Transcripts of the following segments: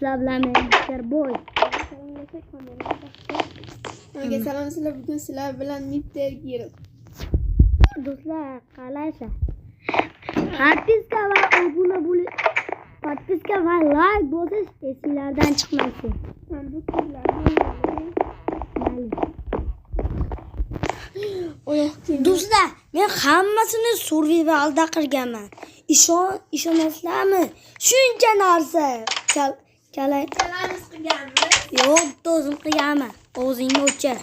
Sizlar bilan men Mr. Boy. Salom sizlar, bugun sizlar bilan Mr. Girl. Do'stlar, qalaysizlar? Podpiska va obuna bo'ling. Podpiska va like bosish esinglardan chiqmasin. Do'stlar, men hammasini survivalda qilganman. Ishonasizlarmi? Shuncha narsa. Kalay. Kalamiz qilganmiz. Yo'q, o'zim qilganman. O'zingni o'chir.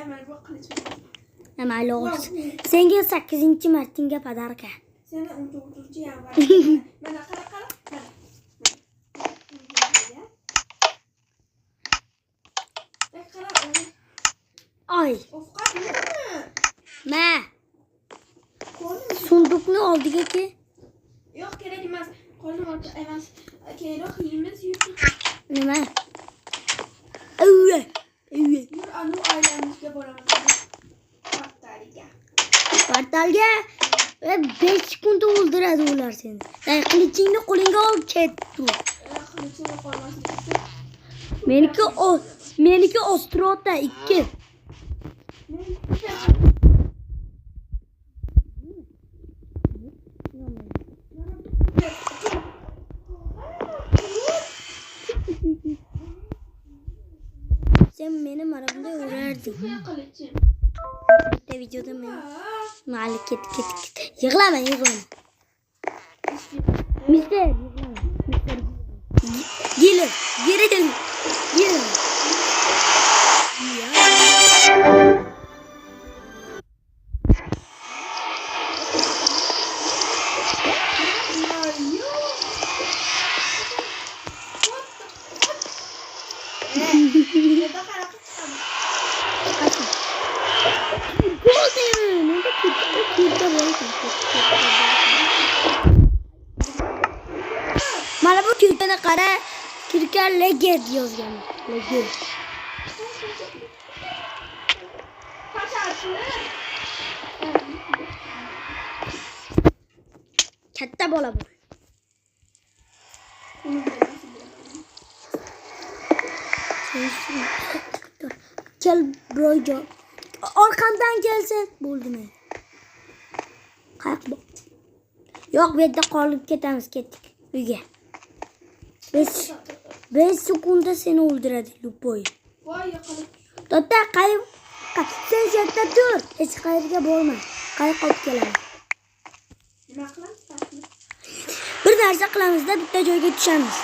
Amal bu qilish. Amal olsun. Senga 8-martinga podarka. Seni 19-yanvar. Mana qara. Ay. Ovqat nima? Ma. Sunduqni oldiga ke. Yo'q, kerak emas. Qo'lim orta emas. Keyinroq yeymiz, yur. Nima? Yur, anu ailamizga boramiz. Portalga 5 sekund o'ldiradi ular seni. Qilichingni qo'lingga ol, ket. Qilichini qo'ymaslik. Meniki Ostrota 2. Sen benim arabamda urardın. Bitta videoda men malik ket. Yig'lama. Mister, Gelin. Mana bu kirkani qara. Kirkan legend yozgan. Legend. Katta bola bu. Kel brojo. Arkamdan gelsin. Bo'ldimi? Qayq bu. Yo'q, bu yerda qolib ketamiz, ketdik uyga. 5 sekundda seni o'ldiradi, lupoy. Voy, yiqilib. To'xta, sen yerda tur. Hech qayerga borma. Qayq olib keladi. Nima qilamiz? Bir narsa qilamizda bitta joyga tushamiz.